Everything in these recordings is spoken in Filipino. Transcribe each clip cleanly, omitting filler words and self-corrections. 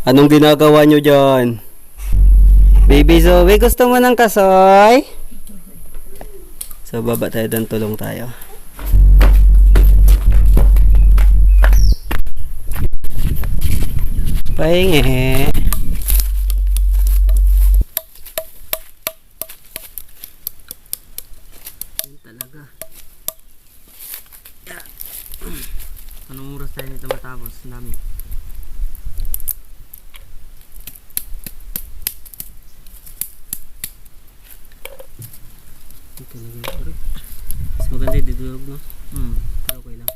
Anong ginagawa nyo dyan? Baby Zoe, gusto mo ng kasoy? So, baba tayo doon, tulong tayo. Pahingi. Yan talaga. Yeah. Anong oras tayo nito matapos namin? Mas maganda yung didulog, no? Pero okay lang.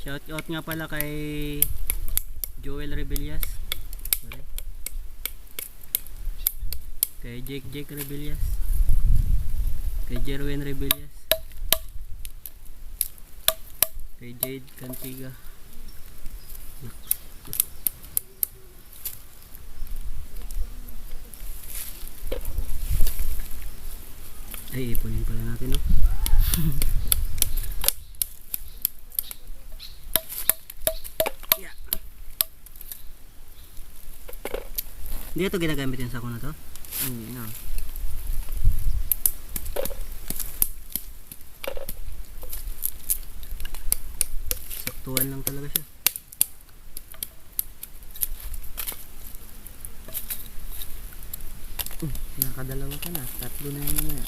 Shout out nga pala kay Joel Rebellas, kay Jake Rebellas, kay Jerwin Rebellas, kay Jade Cantiga. Ay, ipunin pala natin, no? Yeah. Hindi ito ginagamit yung sako na to? Hindi na. Saktuan lang talaga siya. Nakadalawa ka na. Tatlo na yun na.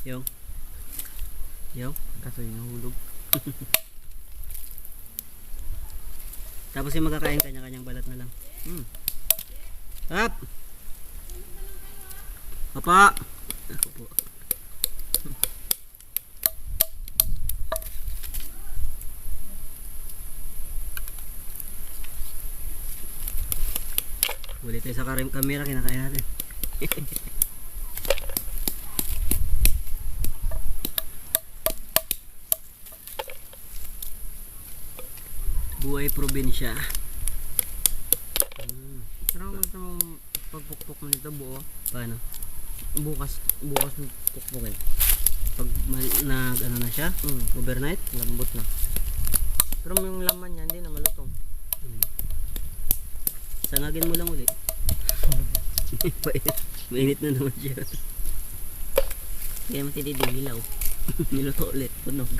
Yung kaso yung nahulog. Tapos yung magkakain kanya-kanyang balat na lang. Up! Papa! Ako po. Ulit tayo sa kamera, kinakain natin. Buhay probinsya. Pero kung gusto mong pagpukpok mo nito buo, Paano? bukas mo pukpukin. Pag ano na siya? Overnight? Lambot na. Pero yung laman niya hindi na malutong. Sanagin mo lang ulit. Mainit na naman siya. Kaya matitidilaw. Niluto ulit. Tunog.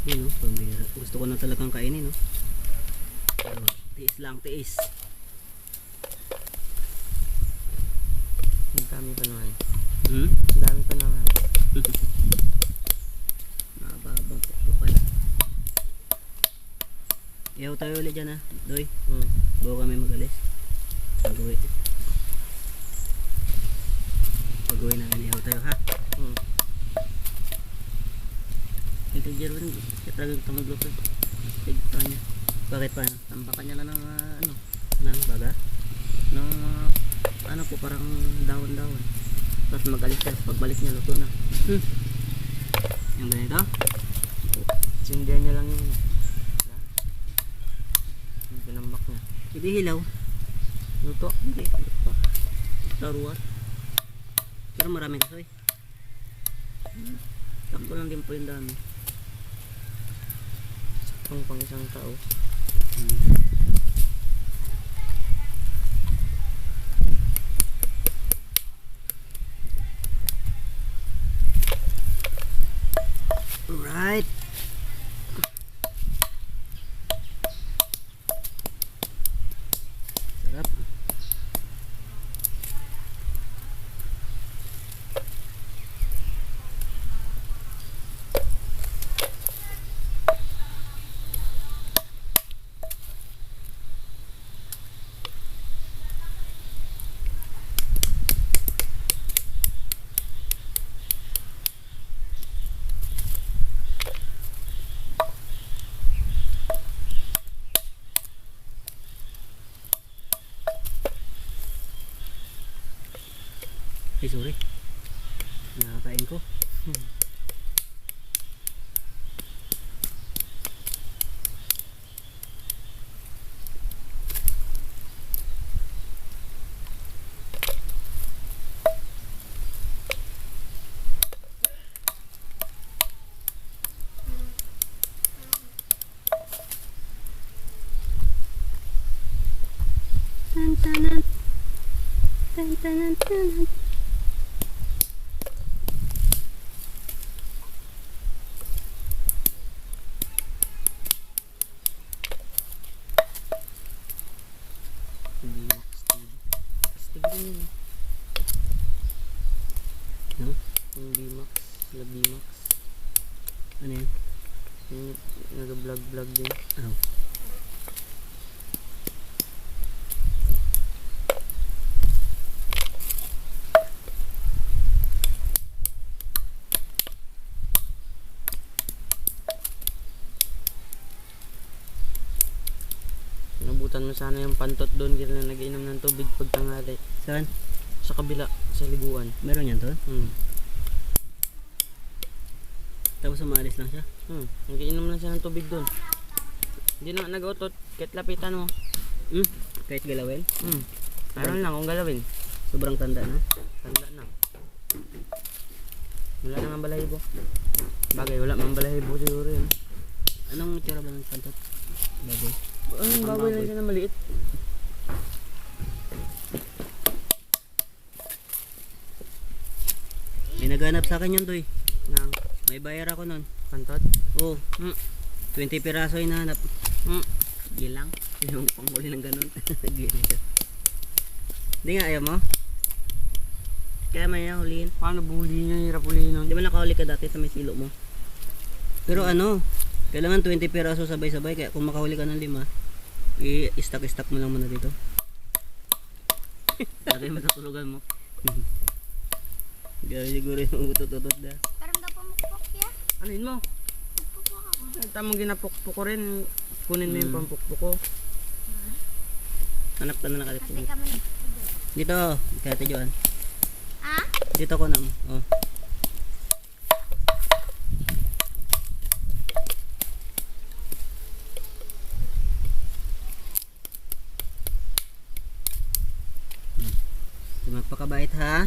Yun, no? Pambira. Gusto ko na talagang kainin, no? Pero, tiis lang, tiis. Ang dami pa naman. Hmm? Ang dami pa naman. Mababang tuktok pala. Iyaw tayo ulit dyan, ha? Doy. Bago kami mag-alis. Pag-uwi. Pag-uwi namin, iyaw tayo, ha? Ito, Jerwin, siya talagang tamagluto. Tigpa niya. Bakit pa? Tambakan niya na ng Nang baga? ng ano po, parang dawon-dawon. Tapos mag-alis ka, pagbalik niya luto na. Yung ganito? Sindihan niya lang yung pinambak niya. Hindi hilaw. Luto? Hindi. Luto. Laruan. Pero maraming kasoy. Takbo lang din po yung dami. Pang isang tao. Alright. Sarap. Ay, sorry. Nakakain ko. Tan tanan. Tan tanan tanan. B-Max TV. Astig rin yun. No? Yung B-Max. Sila B-Max. Ano yan? Yung nag-vlog din. Ano? Nabutan mo sana yung pantot doon. Kaya na nag-inom ng tubig pag tanghali. Saan? Sa kabila. Sa liguan. Meron yan to? Tapos umalis lang siya? Nag-inom lang siya ng tubig doon. Hindi na nag-utot. Kahit lapitan mo. Kahit galawin? Meron lang kung galawin. Sobrang tanda na. Tanda na. Wala na nga balahibo. Bagay, wala mang balahibo siguro yun. Anong tira ba ng pantot? Baboy. Ang baboy lang siya na maliit. May naghanap sa akin yun, Toy. Nang May bayar ako nun. pantot. Oo. 20 piraso hinahanap. Gilang. Yung panghuli ng ganun. Hindi nga, ayaw mo? Kaya may huliin. Paano buhuli niya? Hirap huliin nun. Di ba nakahuli ka dati sa may silo mo? Pero ano, kailangan 20 piraso sabay-sabay. Kaya kung makahuli ka ng 5, i-stack mo lang muna dito. Lagay mo sa tulugan mo. Gawin siguro yung utot-utot na. Parang daw pamukpok ya. Anin mo? Pupukpok ako. Tamang ginapukpok ko rin. Kunin mo yung pampukpok ko. Anak ka na nakalip. Kasi kami Dito, kaya Joan. Ah? Dito ko na mo. Oh. Magpakabait ha.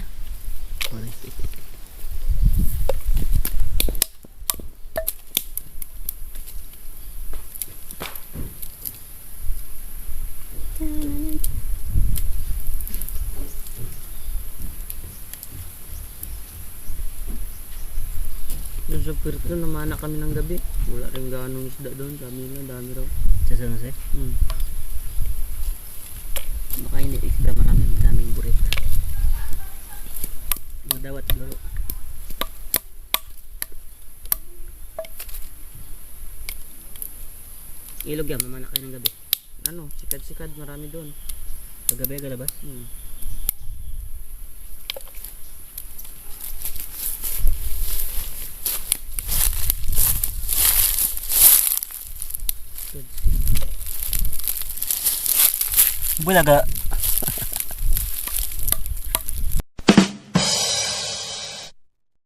Doon sa Puerto, namana kami ng gabi. Wala rin ganong isda doon. Sabi nila, dami raw. Sa San Jose. Hmm. Baka hindi extra daming burit. Madawat siguro. Ilog yan, mamana kayo ng gabi. Ano, sikad-sikad, marami doon. Paggabi, galabas. Bulaga.